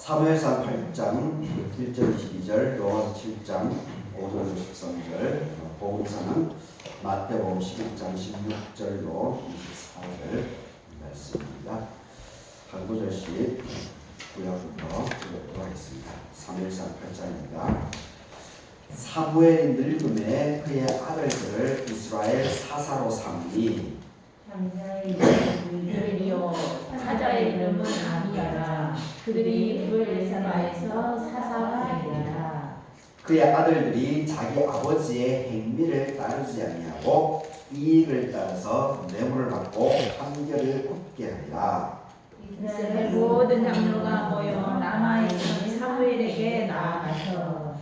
사무엘상 8장 1절 22절, 로마서 7장 5절 13절, 복음서는 마태복음 11장 16절로 24절 말씀입니다. 한 구절씩 구약부터 읽도록 하겠습니다. 사무엘상 8장입니다. 사무엘이 늙음에 그의 아들들을 이스라엘 사사로 삼으니 그들이요 사자의 이름은 아비야라. 그들이 브엘사바에서 사사가 되리라. 그의 아들들이 자기 아버지의 행미를 따르지 아니하고 이익을 따라서 뇌물을 받고 판결을 굽게 하리라. 이스라엘 모든 장로가 모여 라마에 있는 사무엘에게 나아가서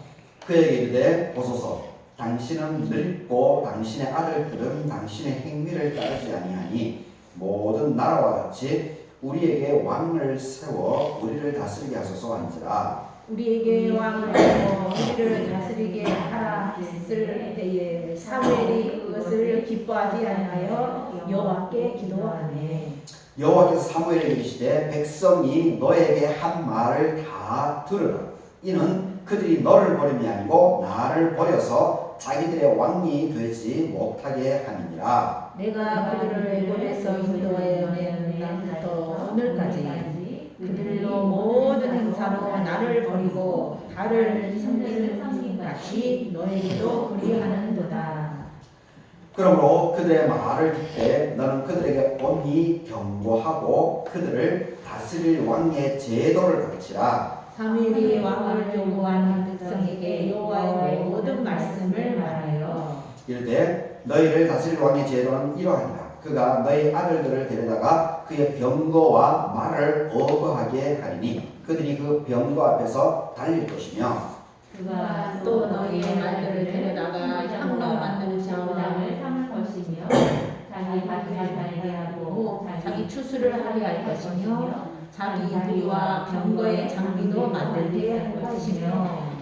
그에게 이르되 보소서, 당신은 늙고 당신의 아들들은 당신의 행위를 따르지 아니하니 모든 나라와 같이 우리에게 왕을 세워 우리를 다스리게 하소서 한지라. 우리에게 왕을 세워 우리를 다스리게 하라 했을 때에 사무엘이 그것을 기뻐하지 아니하여 여호와께 기도하네. 여호와께서 사무엘에게 이르시되 백성이 너에게 한 말을 다 들으라. 이는 그들이 너를 버림이 아니고 나를 버려서 자기들의 왕이 되지 못하게 함이니라. 내가 그들을 애굽에서 인도하여 낸 날부터 오늘까지 그들로 모든 행사로 나를 버리고 달을 섬기는 같이 너에게도 그리하는도다. 그러므로 그들의 말을 듣되 너는 그들에게 온히 경고하고 그들을 다스릴 왕의 제도를 가르치라. 사무엘이 왕을 요구한 백성에게 여호와의 모든 말씀을 말하여 이르되 너희를 다스릴 왕의 제도는 이러하니라. 그가 너희 아들들을 데려다가 그의 병거와 말을 어거하게 하리니 그들이 그 병거 앞에서 달릴 것이며 그가 또 너희의 말들을 데려다가 향로 만드는 자원을 삼을 것이며 자기 밭을 달게 하고 자기 추수를 하게 할 것이며 자기 부리와 병거의 장비도 만들게 할 것이며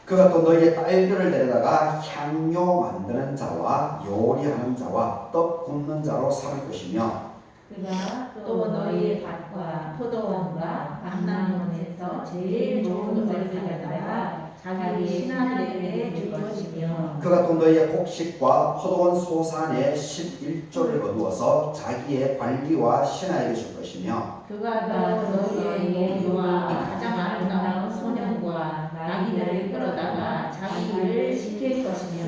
그가 또 너희의 딸들을 데려다가 향료 만드는 자와 요리하는 자와 떡 굽는 자로 삼을 것이며 그가 또 너희의 밭과 포도원과 감람원에서 제일 좋은 것을 가져다가 자기 신하들에게 줄 것이며 그가 또 너희의 곡식과 포도원 소산의 11조를 거두어서 자기의 관리와 신하에게 줄 것이며 그가 또 너희의 요리와 가장 아름다운 소년과 나귀들을 끌어다가 자기 일을 시킬 것이며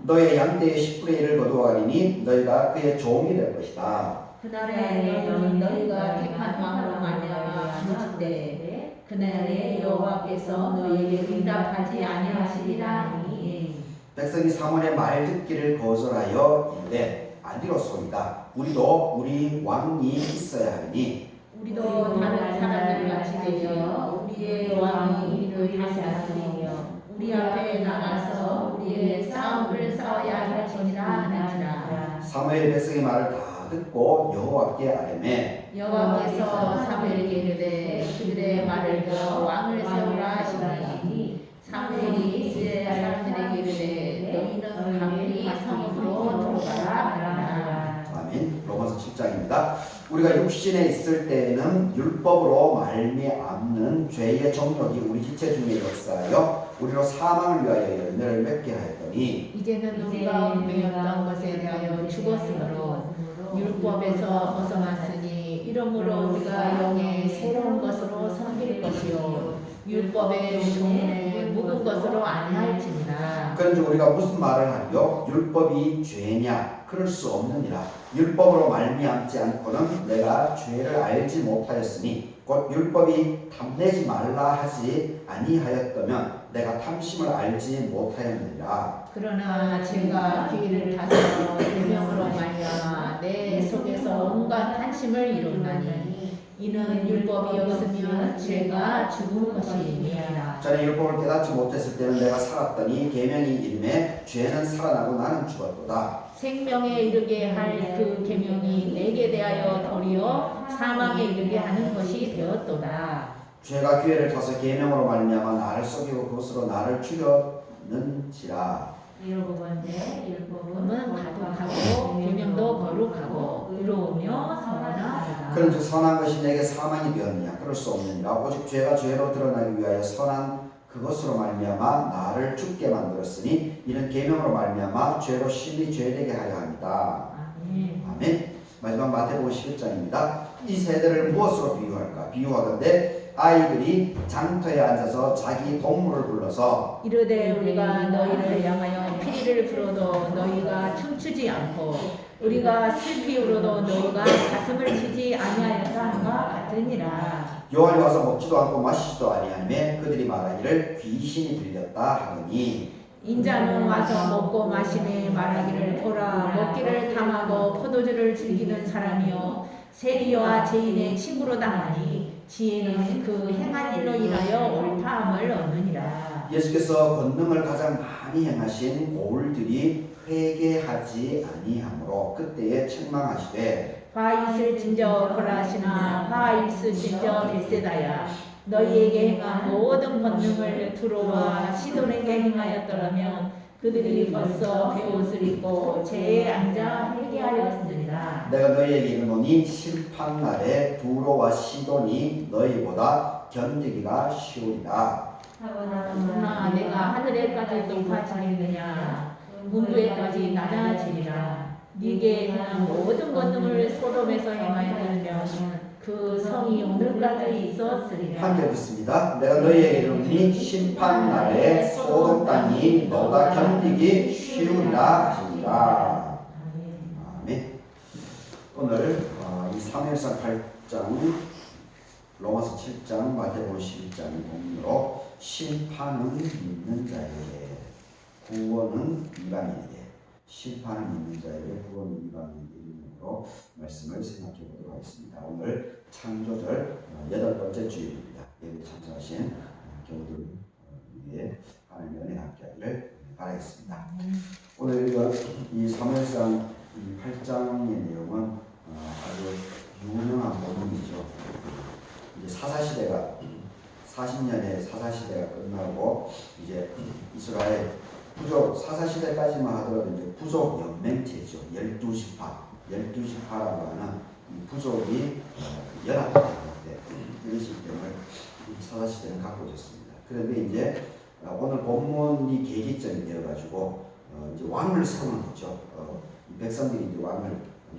너희의 양떼의 10분의 1을 거두어가리니 너희가 그의 종이 될 것이다. 그날에 너는 너희가 택한 왕으로 말미암아 부르짖되 그날에 여호와께서 너희에게 응답하지 아니하시리라 하니 백성이 사무엘의 말 듣기를 거절하여 이르되 아니로소이다. 우리도 우리 왕이 있어야 하니 우리도 다른 사람들 같이 되어 우리의 왕이 우리를 다스리며 우리 앞에 나가서 우리의 싸움을 싸워야 할지니라 하니라. 사무엘이 백성의 말을 다 듣고 여호와께 아뢰매 여호와께서 사무엘에게 이르되 그들의 말을 들어 왕을 세우라 하시니 사무엘이 이스라엘 사람들에게 이르되 너희는 감히 성읍으로 들어가라 하라. 아멘. 로마서 7장입니다. 우리가 육신에 있을 때에는 율법으로 말미암는 죄의 정욕이 우리 지체 중에 역사하여 우리로 사망을 위하여 열매를 맺게 하였더니 이제는 우리가 운명했던 것에 대하여 죽었으므로 율법에서 벗어났으니 이러므로 우리가 영의 새로운 것으로 섬길 것이요 율법의 종에 묵은 것으로 아니할지니라. 그런즉 우리가 무슨 말을 하리요? 율법이 죄냐? 그럴 수 없느니라. 율법으로 말미암지 않고는 내가 죄를 알지 못하였으니 곧 율법이 탐내지 말라 하지 아니하였다면 내가 탐심을 알지 못하였느니라. 그러나 제가 기회를 다스려 계명으로 말미암아 내 속에서 온갖 한심을 이루나니 이는 율법이 없으면 죄가 죽은 것이니라. 전에 율법을 깨닫지 못했을 때는 내가 살았더니 계명이 이름에 죄는 살아나고 나는 죽었도다. 생명에 이르게 할 그 계명이 내게 대하여 도리어 사망에 이르게 하는 것이 되었도다. 죄가 기회를 타서 계명으로 말미암아 나를 속이고 그것으로 나를 죽였는지라. 일곱 번째 율법은 가독하고 계명도 거룩하고 의로우며 선하다. 그런즉 선한 것이 내게 사망이 되었느냐? 그럴 수 없느니라. 오직 죄가 죄로 드러나기 위하여 선한 그것으로 말미암아 나를 죽게 만들었으니 이는 계명으로 말미암아 죄로 심히 죄되게 하려 합니다. 아멘. 아멘. 마지막 마태복음 11장입니다. 이 세대를 무엇으로 비유할까? 비유하건대 아이들이 장터에 앉아서 자기 동물을 불러서 이르되 우리가 너희를 향하여 피리를 불어도 너희가 춤추지 않고 우리가 슬피 울어도 너희가 가슴을 치지 아니하였다 함과 같으니라. 요한이 와서 먹지도 않고 마시지도 아니하며 그들이 말하기를 귀신이 들렸다 하더니 인자는 와서 먹고 마시네 말하기를 보라 먹기를 탐하고 포도주를 즐기는 사람이요 세리와 죄인의 친구로 당하니 지혜는 그 행한 일로 인하여 옳다함을 얻느니라. 예수께서 권능을 가장 많이 행하신 고울들이 회개하지 아니하므로 그때에 책망하시되 화 있을진저 고라시나 화 있을진저 벳세다야 너희에게 행한 모든 권능을 두로와 시돈에게 행하였더라면 그들이 벌써 베옷을 입고 죄에 앉아 회개하였으리라. 내가 너희에게 이르노니 심판날에 두로와 시돈이 너희보다 견디기가 쉬우리라. 그러나 내가 하늘에까지 높아지느냐 문부에까지 낮아지리라. 네게 행한 모든 권능을 소돔에서 행하였으면 그 성이 오늘까지 있었으리라. 함께 듣습니다. 내가 너희에게 이르노니 심판날에 소돔 땅이 너보다 견디기 쉬우리라 하시니라. 아멘. 오늘 이 사무엘상 8장, 로마서 7장, 마태복음 11장의 본문으로 심판은 믿는 자에게, 구원은 이방인에게, 심판은 믿는 자에게, 구원은 이방인에게 있는으로 말씀을 생각해 보도록 하겠습니다. 오늘 창조절 8번째 주일입니다. 예배 참석하신 교우들 위해 하나님의 은혜 함께 하기를 바라겠습니다. 오늘 이 사무엘상 8장의 내용은 아주 유명한 본문이죠. 이제 사사시대가 40년의 사사시대가 끝나고 이제 이스라엘 부족 사사시대까지만 하더라도 이제 부족 연맹체죠. 12지파라고 하는 이 부족이 연합될 때 이런 시스템을 사사시대는 갖고 있었습니다. 그런데 이제 오늘 본문이 계기점이 되어가지고 이제 왕을 세우는 거죠. 백성들이 이제 왕을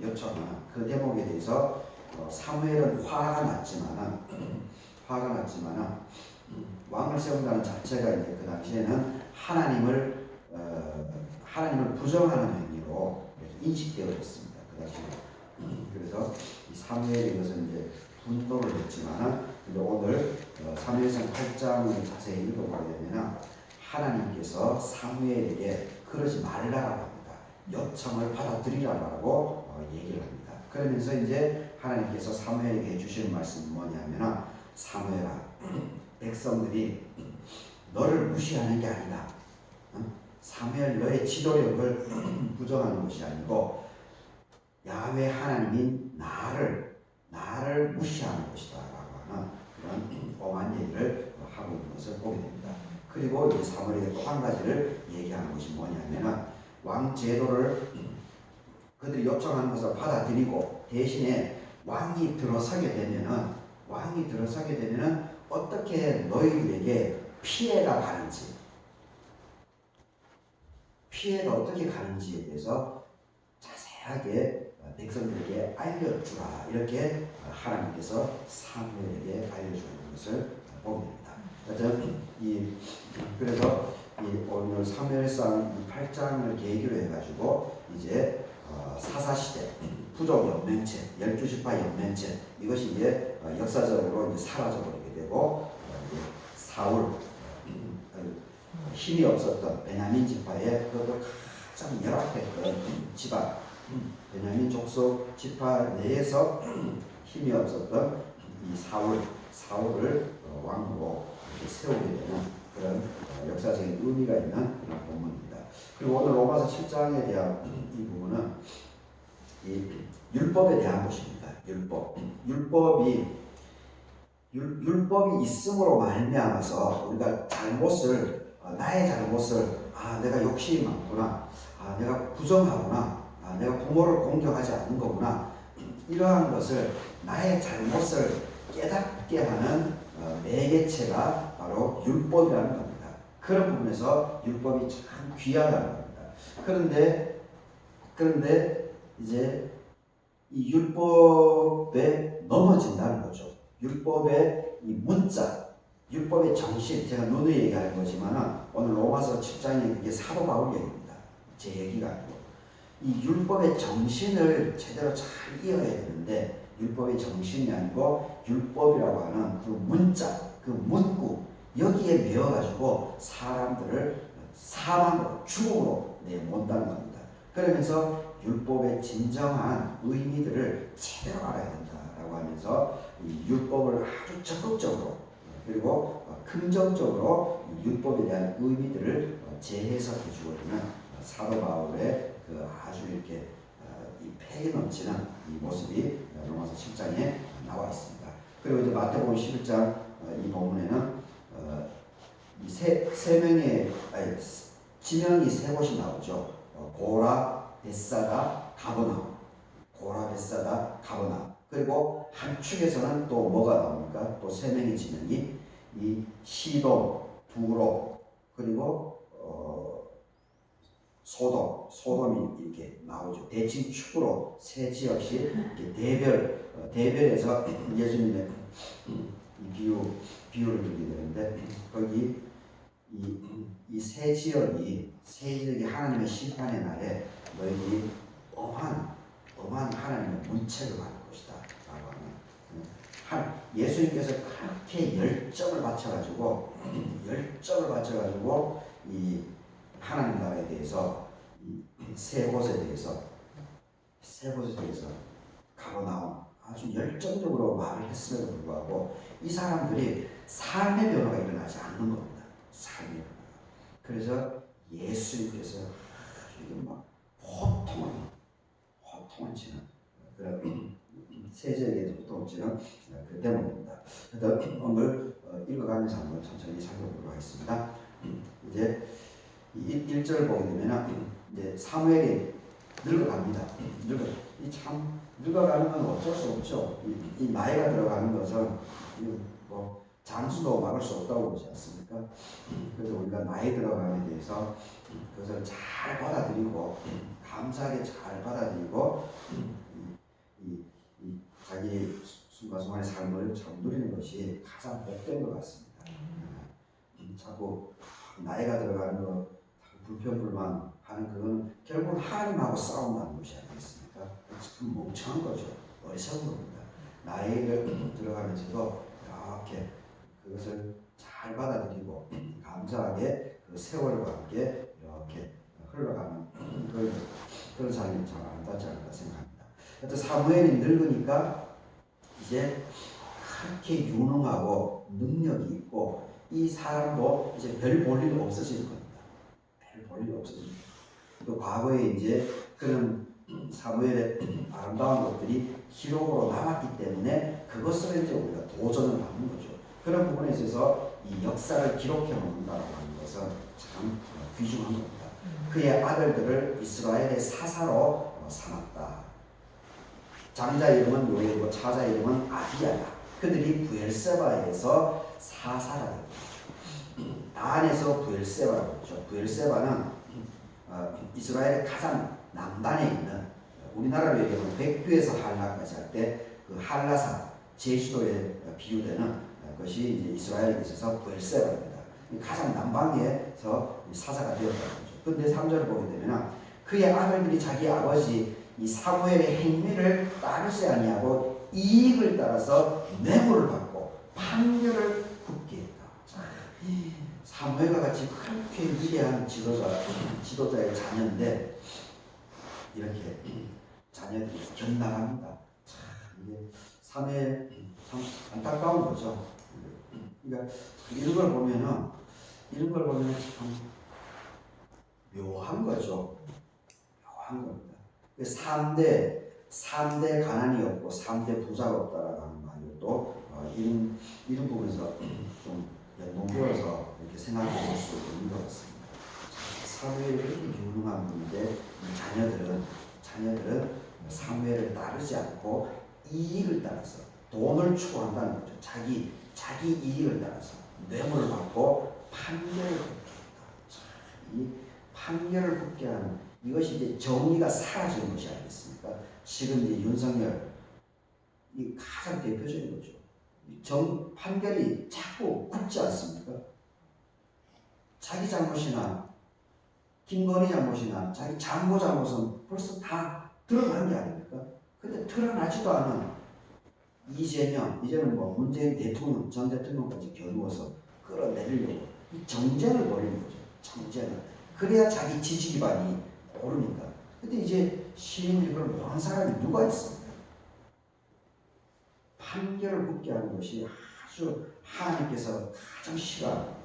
요청하는 그 대목에 대해서 사무엘은 화가 났지만은 왕을 세운다는 자체가 이제 그 당시에는 하나님을 부정하는 행위로 인식되어 있습니다. 그 당시에. 그래서 이 사무엘이 이것은 이제 분노를 했지만은 오늘 사무엘상 8장을 자세히 읽어보게 되면 하나님께서 사무엘에게 그러지 말라라고 합니다. 요청을 받아들이라고 얘기를 합니다. 그러면서 이제 하나님께서 사무엘에게 해주시는 말씀이 뭐냐면은 사무엘아, 백성들이 너를 무시하는 게 아니다. 사무엘 너의 지도력을 부정하는 것이 아니고 야훼 하나님인 나를 무시하는 것이다 라고 하는 그런 엄한 얘기를 하고 있는 것을 보게 됩니다. 그리고 이 사무엘에게 또 한 가지를 얘기하는 것이 뭐냐면 왕 제도를 그들이 요청하는 것을 받아들이고 대신에 왕이 들어서게 되면은 어떻게 너희들에게 피해가 어떻게 가는지에 대해서 자세하게 백성들에게 알려주라 이렇게 하나님께서 사무엘에게 알려주는 것을 보게 됩니다. 그래서 오늘 사무엘상 8장을 계기로 해가지고 이제 사사시대 부족 연맹체 12지파 연맹체 이것이 이제 역사적으로 이제 사라져버리게 되고 사울 힘이 없었던 베냐민 지파의 그것도 가장 열악했던 지파 베냐민 족속 지파 내에서 힘이 없었던 이 사울을 왕으로 세우게 되는 그런 역사적인 의미가 있는 그런 본문입니다. 그리고 오늘 로마서 7장에 대한 이 부분은 이 율법에 대한 것입니다. 율법이 있음으로 말미암아서 우리가 나의 잘못을 내가 욕심이 많구나, 내가 부정하구나, 내가 부모를 공경하지 않는 거구나, 이러한 것을 나의 잘못을 깨닫게 하는 매개체가 바로 율법이라는 겁니다. 그런 부분에서 율법이 참 귀하다는 겁니다. 그런데 이제 이 율법에 넘어진다는 거죠. 율법의 이 문자, 율법의 정신, 제가 누누이 얘기하는 거지만 오늘 로마서 7장에 이게 사도 바울 얘기입니다. 제 얘기가 아니고 이 율법의 정신을 제대로 잘 이어야 되는데 율법의 정신이 아니고 율법이라고 하는 그 문자, 그 문구 여기에 매여가지고 사람들을 사망으로, 죽음으로 내몬다는 겁니다. 그러면서 율법의 진정한 의미들을 제대로 알아야 된다라고 하면서 이 율법을 아주 적극적으로 그리고 긍정적으로 율법에 대한 의미들을 재해석해 주고 있는 사도 바울의 그 아주 이렇게 이 패기 넘치는 이 모습이 로마서 7장에 나와 있습니다. 그리고 이제 마태복음 11장 이 본문에는 이 세 명의 지명이 세 곳이 나오죠. 고라, 벳사다, 가버나움. 고라, 벳사다, 가버나움. 그리고 한 축에서는 또 뭐가 나옵니까? 또 세 명의 지명이 이 시돔, 두로, 그리고 소돔이 이렇게 나오죠. 대칭 축으로 세 지역씩 이렇게 대별에서 예수님의 이 비유를 들게 되는데 거기 이 세 지역이 하나님의 심판의 날에 너희들이 엄한 하나님의 문책을 받을 것이다 라고 하는 예수님께서 그렇게 열정을 바쳐가지고 이 하나님 나라에 대해서 이 세 곳에 대해서 가버나움 아주 열정적으로 말을 했음에도 불구하고 이 사람들이 삶의 변화가 일어나지 않는 겁니다. 삶의 변화가. 그래서 예수님께서 이게 막 호통을 치는 그런 세제에게서 호통을 치는 그 대목입니다. 그래서 오늘 읽어가면서 한번 천천히 살펴보도록 하겠습니다. 이제 1절 보게 되면 이제 사무엘이 늙어갑니다. 늙어가는 건 어쩔 수 없죠. 이 나이가 들어가는 것은 뭐 장수도 막을 수 없다고 그러지 않습니까? 그래서 우리가 나이 들어감에 대해서 그것을 잘 받아들이고 감사하게 잘 받아들이고 이 자기 순간순간의 삶을 잘 누리는 것이 가장 복된 것 같습니다. 자꾸 나이가 들어가는 것 불평불만 하는 그건 결국 하나님하고 싸운다는 것이 아니겠습니까? 참 멍청한 거죠. 어리석은 겁니다. 나이를 들어가면서도 이렇게 그것을 잘 받아들이고 감사하게 그 세월과 함께 이렇게 흘러가는 그런 삶이 참 아름답지 않을까 생각합니다. 하여튼 사무엘이 늙으니까 이제 그렇게 유능하고 능력이 있고 이 사람도 이제 별 볼 일 없어지는 겁니다. 별 볼 일 없어집니다. 또 과거에 이제 그런 사무엘의 아름다운 것들이 기록으로 남았기 때문에 그것을 이제 우리가 도전을 하는 거죠. 그런 부분에 있어서 이 역사를 기록해 놓는다고 하는 것은 참 귀중한 겁니다. 그의 아들들을 이스라엘의 사사로 삼았다. 장자 이름은 요엘이고 차자 이름은 아비야다. 그들이 부엘세바에서 사사라 했죠. 단에서 부엘세바라고 했죠. 부엘세바는 이스라엘의 가장 남단에 있는 우리나라로 얘기하면 백두에서 한라까지 할 때 그 한라산 제주도에 비유되는 것이 이제 이스라엘에 있어서 부엘세바입니다. 가장 남방에서 사사가 되었다는 거죠. 그런데 3절을 보게 되면 그의 아들들이 자기 아버지 이 사무엘의 행위를 따르지 아니하고 이익을 따라서 뇌물을 받고 판결을 굳게 했다. 사무엘과 같이 그렇게 위대한 지도자의 자녀인데 이렇게 자녀들이 견나갑니다. 이게 사무엘 참 안타까운 거죠. 그러니까 이런 걸 보면은 참 묘한 거죠. 묘한 겁니다. 3대 가난이 없고 3대 부자가 없다라고 하는 말이 또 이런 부분에서 좀 연동되어서 이렇게 생각해 볼 수 있는 것 같습니다. 사무엘이 그렇게 유능한 분인데 자녀들은 사무엘을 따르지 않고 이익을 따라서 돈을 추구한다는 거죠. 자기 이익을 따라서 뇌물을 받고 판결을 굽게 한다. 이 판결을 굽게 하는 이것이 이제 정의가 사라지는 것이 아니겠습니까? 지금 이제 윤석열 이 가장 대표적인 거죠. 판결이 자꾸 굽지 않습니까? 자기 잘못이나 김건희 잘못이나 자기 장모 잘못은 벌써 다 드러난 게 아닙니까? 근데 드러나지도 않은 이제는 뭐 문재인 대통령, 전 대통령까지 겨누어서 끌어내리려고 이 정쟁을 벌이는 거죠. 정쟁을. 그래야 자기 지지 기반이 오르니까. 근데 이제 시민들이 그걸 모르는 사람이 누가 있습니까? 판결을 굽게 하는 것이 아주 하나님께서 가장 싫어합니다.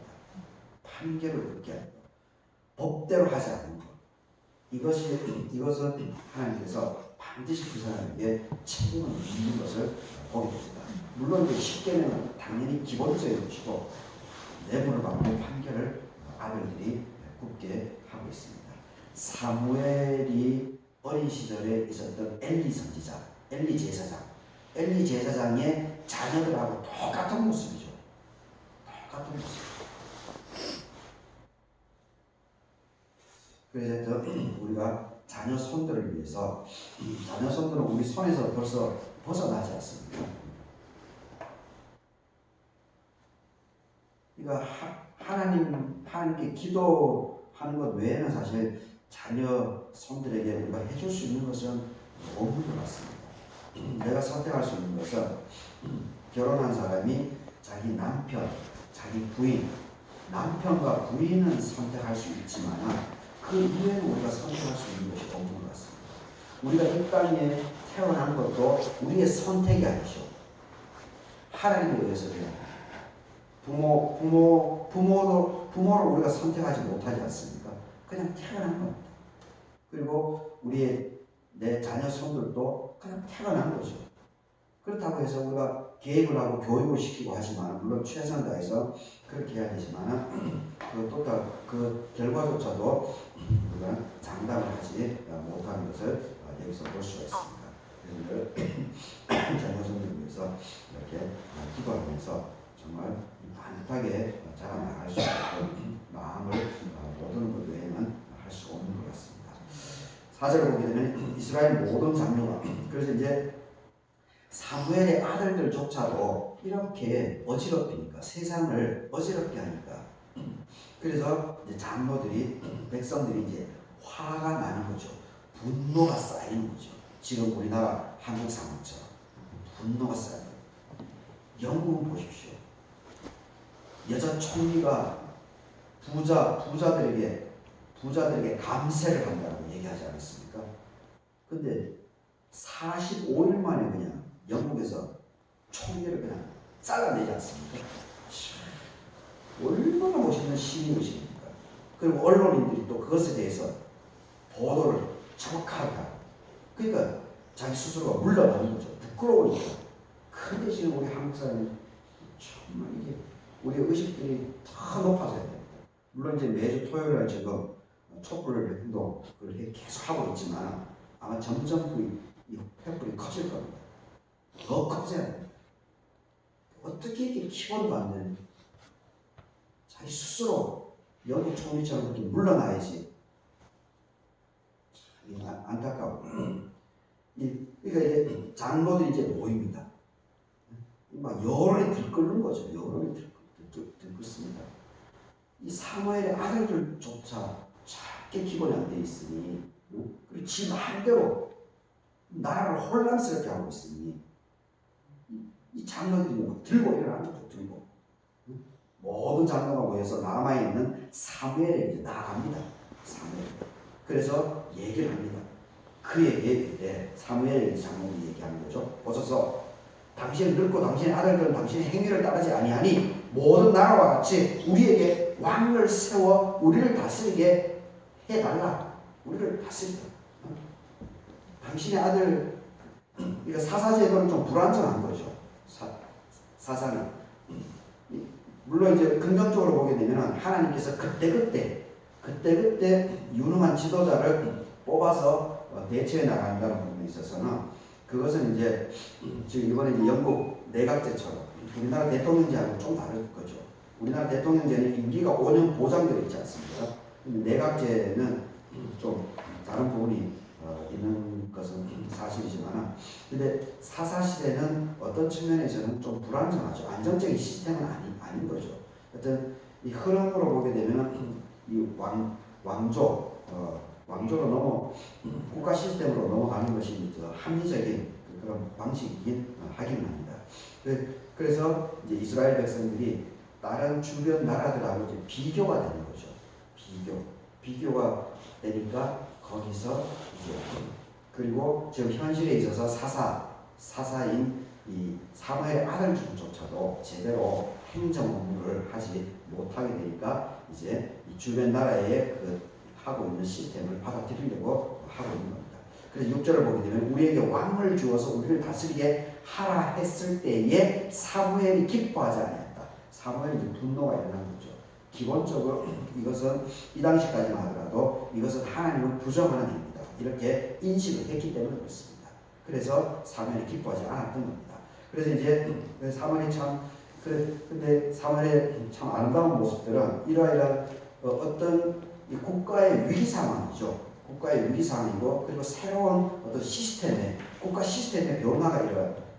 판결을 굽게 하는 것. 법대로 하지 않는 것. 이것은 하나님께서 반드시 그 사람에게 책임을 묻는 것을 보게 됩니다. 물론 이제 10계명은 당연히 기본적인 것이고 뇌물을 받고 판결을 아들들이 굽게 하고 있습니다. 사무엘이 어린 시절에 있었던 엘리 선지자, 엘리 제사장의 자녀들하고 똑같은 모습이죠. 똑같은 모습. 그래서 우리가 자녀 손들을 위해서 자녀 손들은 우리 손에서 벌써 벗어나지 않습니다. 그러니까 하나님께 기도하는 것 외에는 사실 자녀 손들에게 우리가 해줄 수 있는 것은 없는 것 같습니다. 내가 선택할 수 있는 것은 결혼한 사람이 자기 남편, 자기 부인, 남편과 부인은 선택할 수 있지만 그 이외에는 우리가 선택할 수 있는 것이 없는 것 같습니다. 우리가 이 땅에 태어난 것도 우리의 선택이 아니죠. 하나님에 의해서 그냥 부모를 우리가 선택하지 못하지 않습니까? 그냥 태어난 겁니다. 그리고 내 자녀 손들도 그냥 태어난 거죠. 그렇다고 해서 우리가 계획을 하고 교육을 시키고 하지만 물론 최선을 다해서 그렇게 해야 되지만 그 결과조차도 우리가 장담을 하지 못하는 것을 여기서 볼 수가 있습니다. 그래서 자녀 손들을 위해서 이렇게 기도하면서 정말 반듯하게 자라나갈 수 있는 마음을 모든 것 외에는 할 수 없는 것 같습니다. 4절을 보게 되면 이스라엘 모든 장로가 그래서 이제 사무엘의 아들들조차도 이렇게 어지럽히니까 세상을 어지럽게 하니까 그래서 이제 장로들이 백성들이 이제 화가 나는 거죠. 분노가 쌓이는 거죠. 지금 우리나라 한국 상황처럼 분노가 쌓여요. 영국은 보십시오. 여자 총리가 부자들에게 감세를 한다고 얘기하지 않았습니까? 근데 45일 만에 그냥 영국에서 총리를 그냥 잘라내지 않습니까? 얼마나 멋있는 시민의식입니까? 그리고 언론인들이 또 그것에 대해서 보도를 정확하게 하고 그러니까 자기 스스로가 물러나는 거죠. 부끄러우니까. 근데 지금 우리 한국 사람이 정말 이게 우리의 의식들이 더 높아져야 됩니다. 물론 이제 매주 토요일에 지금 촛불 행동을 계속 하고 있지만 아마 점점 이 횃불이 커질 겁니다. 더 커져야 됩니다. 어떻게 이렇게 키워도 안 되는 자기 스스로 영국 총리처럼 그렇게 물러나야지. 안타까워. 그러니까 이제 장로들이 이제 모입니다. 막 여론이 들끓는 거죠. 여론이 들끓습니다. 이 사무엘의 아들들조차 작게 기본이 안 돼 있으니 그리고 지 마음대로 나라를 혼란스럽게 하고 있으니 이 장로들이 막 들고 일어나는 거죠. 들고 모든 장로가 모여서 남아있는 사무엘에게 이제 나갑니다. 사무엘. 그래서 얘기를 합니다. 그에게 사무엘 장로들이 얘기하는 거죠. 보소서 당신은 늙고 당신의 아들들은 당신의 행위를 따르지 아니하니 모든 나라와 같이 우리에게 왕을 세워 우리를 다스리게 해달라. 우리를 다스리라. 당신의 아들, 그러니까 사사제도는 좀 불완전한 거죠. 사사는. 물론 이제 긍정적으로 보게 되면 하나님께서 그때 그때그때 유능한 지도자를 뽑아서 대처해 나간다는 부분에 있어서는 그것은 이제 지금 이번에 이제 영국 내각제처럼 우리나라 대통령제하고 좀 다를 거죠. 우리나라 대통령제는 임기가 5년 보장되어 있지 않습니까? 근데 내각제는 좀 다른 부분이 있는 것은 사실이지만, 근데 사사시대는 어떤 측면에서는 좀 불안정하죠. 안정적인 시스템은 아닌 거죠. 하여튼 이 흐름으로 보게 되면 이 왕조로 국가 시스템으로 넘어가는 것이 더 합리적인 그런 방식이긴 하기는 합니다. 그래서 이제 이스라엘 백성들이 다른 주변 나라들하고 이제 비교가 되는 거죠. 비교가 되니까 거기서 이제 그리고 지금 현실에 있어서 사사인 이 사무엘의 아들조차도 제대로 행정 업무를 하지 못하게 되니까 이제 이 주변 나라의 그 하고 있는 시스템을 받아들이려고 하고 있는 겁니다. 그래서 6절을 보게 되면 우리에게 왕을 주어서 우리를 다스리게 하라 했을 때에 사무엘이 기뻐하지 않았다. 사무엘이 분노가 일어난 거죠. 기본적으로 이것은 이 당시까지만 하더라도 이것은 하나님을 부정하는 행위다. 이렇게 인식을 했기 때문에 그렇습니다. 그래서 사무엘이 기뻐하지 않았던 겁니다. 그래서 이제 사무엘이 근데 사무엘의 참 아름다운 모습들은 이러이러한 어떤 이 국가의 위기 상황이죠. 국가의 위기 상황이고 그리고 새로운 어떤 국가 시스템의 변화가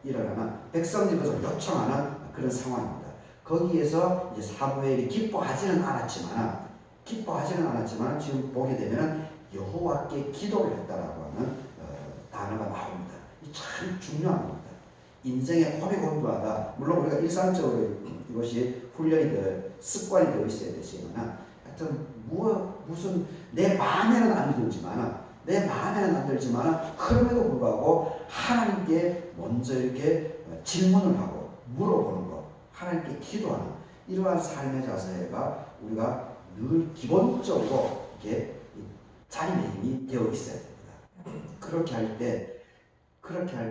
일어나는 백성들이 것을 요청하는 그런 상황입니다. 거기에서 이제 사무엘이 기뻐하지는 않았지만 지금 보게 되면 여호와께 기도를 했다라고 하는 단어가 나옵니다. 이 참 중요한 겁니다. 인생의 고비고비마다 물론 우리가 일상적으로 이것이 훈련이 습관이 되어 있어야 되지만 하여튼 무슨 내 마음에는 안 들지만 그럼에도 불구하고 하나님께 먼저 이렇게 질문을 하고 물어보는 것, 하나님께 기도하는 이러한 삶의 자세가 우리가 늘 기본적으로 이렇게 자리매김이 되어 있어야 됩니다. 그렇게 할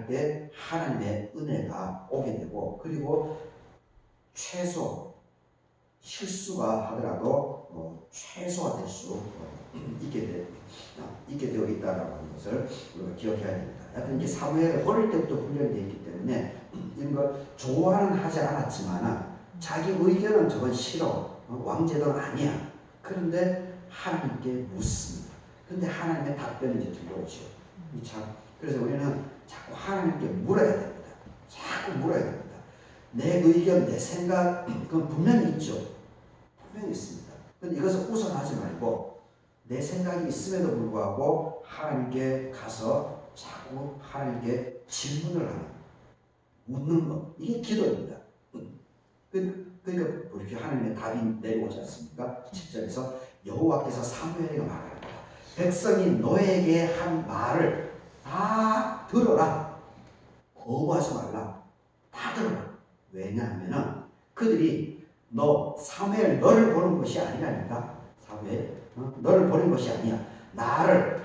때 하나님의 은혜가 오게 되고 그리고 최소 실수가 하더라도 최소화될 수 있게 되어 있다라고 하는 것을 우리가 기억해야 됩니다. 하여튼 이게 사무엘은 어릴 때부터 훈련이 되어 있기 때문에 이런 걸 좋아는 하지 않았지만 자기 의견은 저건 싫어. 왕제도는 아니야. 그런데 하나님께 묻습니다. 근데 하나님의 답변이 이제 들려오죠. 그래서 우리는 자꾸 하나님께 물어야 됩니다. 자꾸 물어야 됩니다. 내 의견, 내 생각, 그건 분명히 있죠. 분명히 있습니다. 그런데 이것을 우선하지 말고 내 생각이 있음에도 불구하고 하나님께 가서 자꾸 하나님께 질문을 하는, 묻는 것. 이게 기도입니다. 그러니까 이렇게 하나님의 답이 내려오지 않습니까? 7절에서 여호와께서 사무엘에게 말합니다. 백성이 너에게 한 말을 다 들어라. 거부하지 말라. 다 들어라. 왜냐하면 그들이 사무엘 너를 보는 것이 아니라니까. 사무엘 너를 보는 것이 아니야.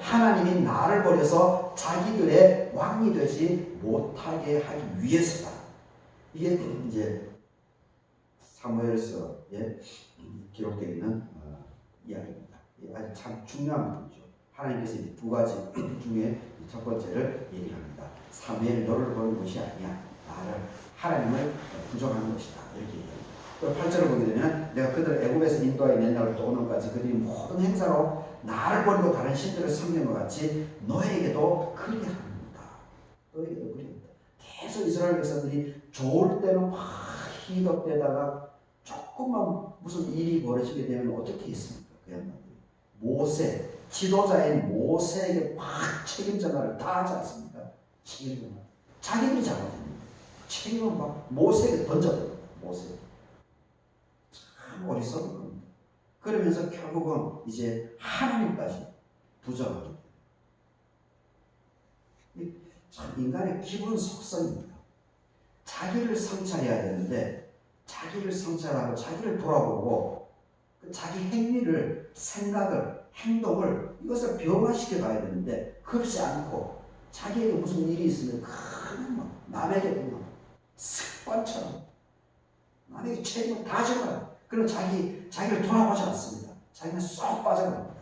하나님이 나를 버려서 자기들의 왕이 되지 못하게 하기 위해서다. 이게 이제 사무엘서에 기록되어 있는 이야기입니다. 아주 참 중요한 부분이죠. 하나님께서 이 두 가지 중에 첫 번째를 얘기합니다. 사무엘 너를 보는 것이 아니야. 하나님을 부정하는 것이다. 이렇게 얘기합니다. 또 8절을 보게 되면 내가 그들을 애굽에서 인도하여 낸 날부터 오늘까지 그들이 모든 행사로 나를 버리고 다른 신들을 섬긴 것 같이 너에게도 그리합니다. 너에게도 그리합니다. 계속 이스라엘 백성들이 좋을 때는 막 희덕대다가 조금만 무슨 일이 벌어지게 되면 어떻게 했습니까? 그 양반들이 지도자인 모세에게 막 책임전가를 다 하지 않습니까? 책임전가. 자기들이 잘못했습니다. 책임을 막 모세에게 던져버립니다. 모세. 참 어리석은 겁니다. 그러면서 결국은 이제 하나님까지 부정하게 됩니다. 참 인간의 기본 속성입니다. 자기를 성찰해야 되는데 자기를 성찰하고 자기를 돌아보고 자기 행위를, 생각을, 행동을 이것을 변화시켜 가야 되는데 그렇지 않고 자기에게 무슨 일이 있으면 그냥 남에게 습관처럼 남에게 책임을 다 져가요. 그럼 자기를 돌아보지 않습니다. 자기는 쏙 빠져버립니다.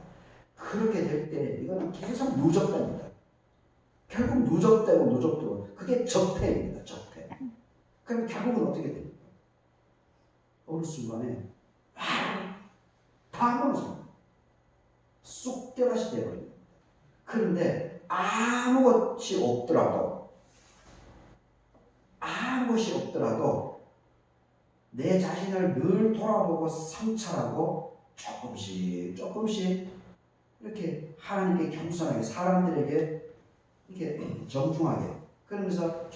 그렇게 될 때 이거는 계속 누적됩니다. 결국 누적되고 그게 적폐입니다. 적폐. 그럼 결국은 어떻게 됩니까? 어느 순간에 다 무너집니다. 쑥대밭이 되어버립니다. 그런데 아무것이 없더라도 내 자신을 늘 돌아보고 성찰하고 조금씩 이렇게 하나님께 겸손하게 사람들에게 이렇게 정중하게 그러면서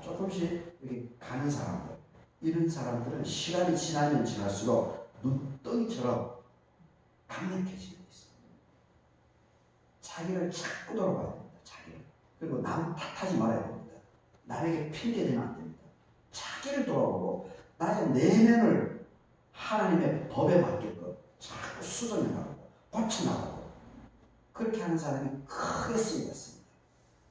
조금씩 이렇게 가는 사람들, 이런 사람들은 시간이 지나면 지날수록 눈덩이처럼 강력해지고 있습니다. 자기를 자꾸 돌아봐야 됩니다. 자기를. 그리고 남 탓하지 말아야 됩니다. 남에게 핑계대면 안 됩니다. 자기를 돌아보고 나의 내면을 하나님의 법에 맞게끔 자꾸 수정해 나가고 고쳐나가고 그렇게 하는 사람이 크게 쓰여졌습니다.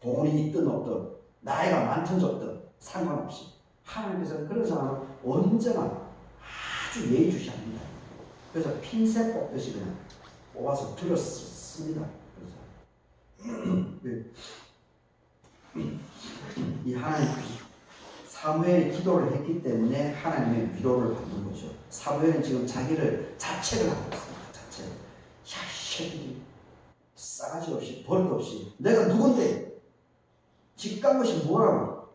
돈이 있든 없든 나이가 많든 적든 상관없이 하나님께서는 그런 사람을 언제나 아주 예의주시합니다. 그래서 핀셋 뽑듯이 그냥 뽑아서 들었습니다. 그래서 이 하나님 사무엘이 기도를 했기 때문에 하나님의 위로를 받는 거죠. 사무엘은 지금 자기를 자책을 하고 있습니다. 자책. 야, 새끼 싸가지 없이 버릇 없이 내가 누군데 직간 것이 뭐라고?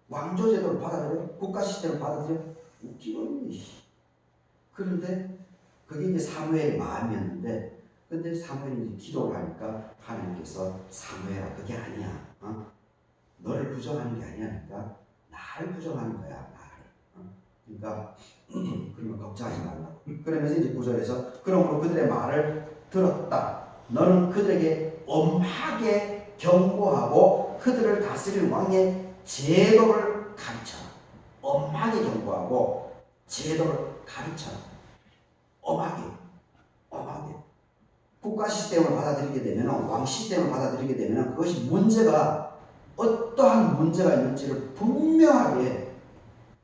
왕조 제도를 받아들여? 국가 시스템을 받아들여? 웃기거든요. 그런데 그게 이제 사무엘의 마음이었는데 근데 사무엘이 이제 기도를 하니까 하나님께서 사무엘아 그게 아니야. 너를 부정하는 게 아니야. 그러니까 나를 부정하는 거야. 나를. 그러니까 그러면 걱정하지 말라고. 그러면서 이제 9절에서 그러므로 그들의 말을 들었다. 너는 그들에게 엄하게 경고하고 그들을 다스릴 왕의 제도를 가르쳐. 엄하게 경고하고 제도를 가르쳐. 엄하게. 국가 시스템을 받아들이게 되면 왕 시스템을 받아들이게 되면 그것이 문제가 어떠한 문제가 있는지를 분명하게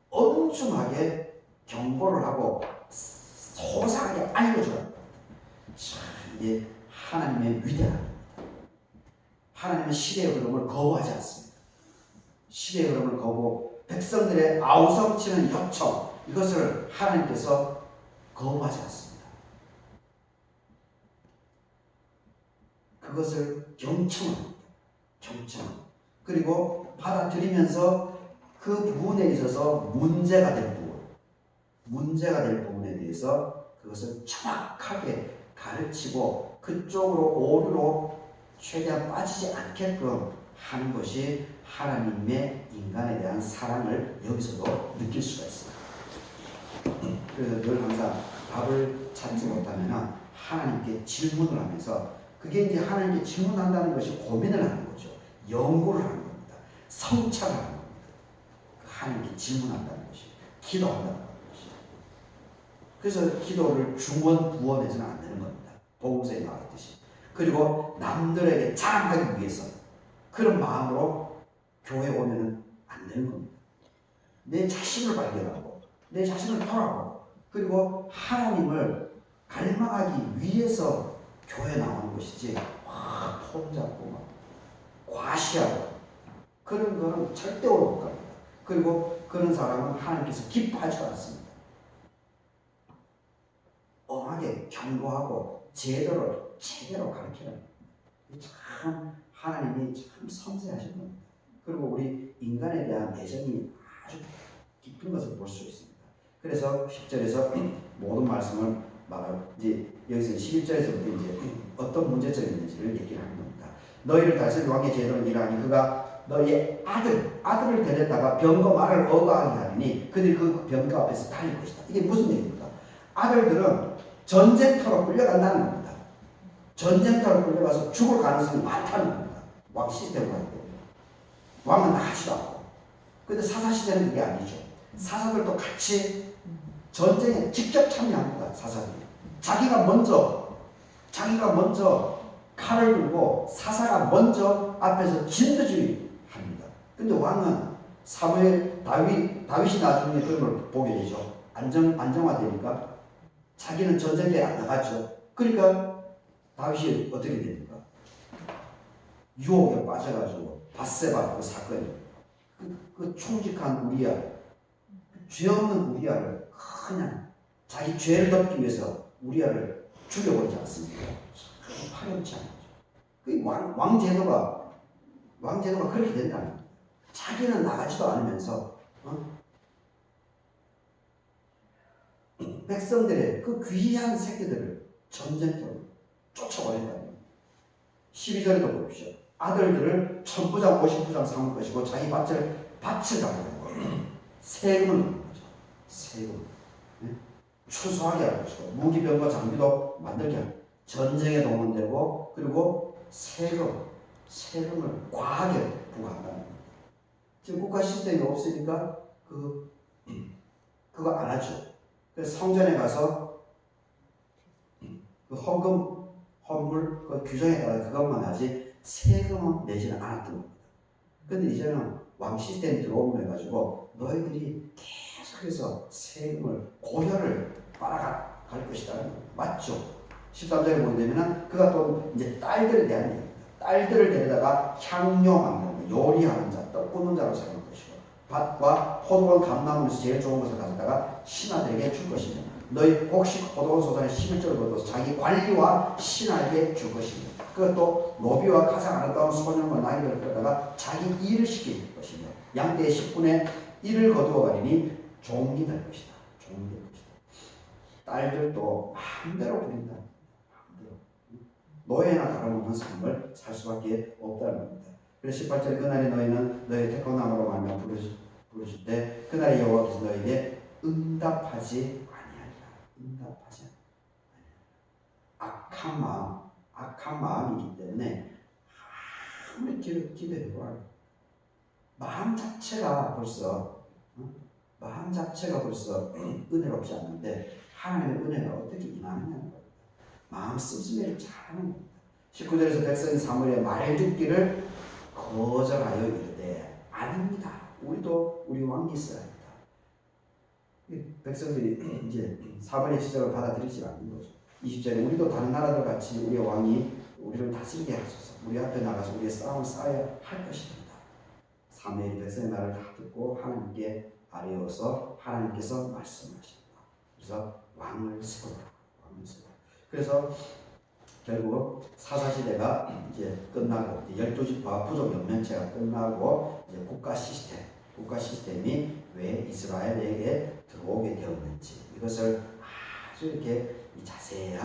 엄중하게 경고를 하고 소상하게 알려줘야 합니다. 이게 하나님의 위대함입니다. 하나님은 시대의 흐름을 거부하지 않습니다. 시대의 흐름을 거부, 백성들의 아우성치는 요청 이것을 하나님께서 거부하지 않습니다. 그것을 경청합니다. 그리고 받아들이면서 그 부분에 있어서 문제가 될 부분에 대해서 그것을 정확하게 가르치고 그쪽으로 오류로 최대한 빠지지 않게끔 하는 것이 하나님의 인간에 대한 사랑을 여기서도 느낄 수가 있습니다. 그래서 늘 항상 답을 찾지 못하면 하나님께 질문을 하면서 그게 이제 하나님께 질문한다는 것이 고민을 하는 거죠. 연구를 하는 겁니다. 성찰을 하는 겁니다. 하나님께 질문한다는 것이, 기도한다는 것이. 그래서 기도를 중언부언해서는 안 되는 겁니다. 복음서에 나와 있듯이. 그리고 남들에게 자랑하기 위해서 그런 마음으로 교회에 오면은 안 되는 겁니다. 내 자신을 발견하고, 내 자신을 돌아보고, 그리고 하나님을 갈망하기 위해서 교회 나오는 것이지 폼 잡고 막 과시하고 그런 거는 절대 못 갑니다. 그리고 그런 사람은 하나님께서 기뻐하지 않습니다. 엄하게 경고하고 제대로 가르치는 참 하나님이 참 섬세하신 겁니다. 그리고 우리 인간에 대한 애정이 아주 깊은 것을 볼 수 있습니다. 그래서 10절에서 모든 말씀을 이제 여기서 11절에서부터 이제 어떤 문제점이 있는지를 얘기를 하는 겁니다. 너희를 다스릴 왕의 제도는 이러하니 그가 너희의 아들을 데려다가 병거 말을 얻어하게 하리니 그들이 그 병거 앞에서 달릴 것이다. 이게 무슨 얘기입니까? 아들들은 전쟁터로 끌려간다는 겁니다. 전쟁터로 끌려가서 죽을 가능성이 많다는 겁니다. 왕 시스템으로 하기 때문에. 왕은 나가지도 않고. 근데 사사시대는 그게 아니죠. 사사들도 같이 전쟁에 직접 참여합니다. 사사들이. 자기가 먼저 칼을 들고 사사가 먼저 앞에서 진두지휘 합니다. 근데 왕은 사무엘 다윗이 나중에 그런 걸 보게 되죠. 안정화되니까 자기는 전쟁터에 안 나갔죠. 그러니까 다윗이 어떻게 됩니까? 유혹에 빠져가지고 밧세바 그 사건이 그 충직한 우리야, 죄 없는 우리야를 그냥 자기 죄를 덮기 위해서 우리야를 죽여버리지 않습니까? 파렴치 않죠. 그 왕제도가 그렇게 된다는 거예요. 자기는 나가지도 않으면서 백성들의 그 귀한 새끼들을 전쟁터로 쫓아버린다는 거예요. 12절에도 보십시오. 아들들을 1000부장 50부장 삼을 것이고 자기 밭을 가져가는 거예요. 세금을 넣는 거죠. 세금. 추수하게 할 것이고 무기병과 장비도 만들게 하고 전쟁에 동원되고 그리고 세금을 과하게 부과한다는 거예요. 지금 국가 시스템이 없으니까 그거 안 하죠. 그래서 성전에 가서 그 헌물 그 규정에 따라 그것만 하지 세금은 내지는 않았던 겁니다. 근데 이제는 왕 시스템이 들어오면 해가지고 너희들이 계속해서 세금을 고혈을 빨아갈 것이다. 맞죠? 13절에 보게 되면은 그가 또 이제 딸들에 대한 얘기입니다. 딸들을 데려다가 향료 만드는 거, 요리하는 자, 떡 굽는 자로 삼을 것이고 밭과 포도원 감나무에서 제일 좋은 것을 가져다가 신하들에게 줄 것이며 너희 곡식 포도원 소산의 11절을 거둬서 자기 관리와 신하에게 줄 것입니다. 그것도 노비와 가장 아름다운 소년과 나귀를 끌다가 자기 일을 시킬 것이며 양떼의 10분의 1을 거두어 가리니 종이 될 것이다. 종이 될 것이다. 딸들도 마음대로 부린다. 마음대로. 노예나 다름없는 삶을 살 수밖에 없다는 겁니다. 그래서 18절 그날에 너희는 너희 태권나무로 말미암아 부르실 때 그날에 여호와께서 너희에게 응답하지 아니하리라. 응답하지 아니하리라. 악한 마음이기 때문에 아무리 기도해도 마음 자체가 벌써 은혜롭지 않는데 하나님의 은혜가 어떻게 임하느냐는 겁니다. 마음 씀씀이를 잘하는 겁니다. 19절에서 백성이 사무엘의 말 듣기를 거절하여 이르되 아닙니다. 우리도 우리 왕이 있어야 합니다. 백성들이 이제 사무엘의 지적을 받아들이지 않는 거죠. 20절에 우리도 다른 나라들 같이 우리 왕이 우리를 다스리게 하소서. 우리 앞에 나가서 우리의 싸움을 쌓아야 할 것입니다. 사무엘이 백성의 말을 다 듣고 하나님께 아뢰어서 하나님께서 말씀하십니다. 그래서 왕을 세우라. 그래서 결국 사사시대가 이제 끝나고 12지파 부족 연면체가 끝나고 이제 국가 시스템이 왜 이스라엘에게 들어오게 되었는지 이것을 아주 이렇게 자세하게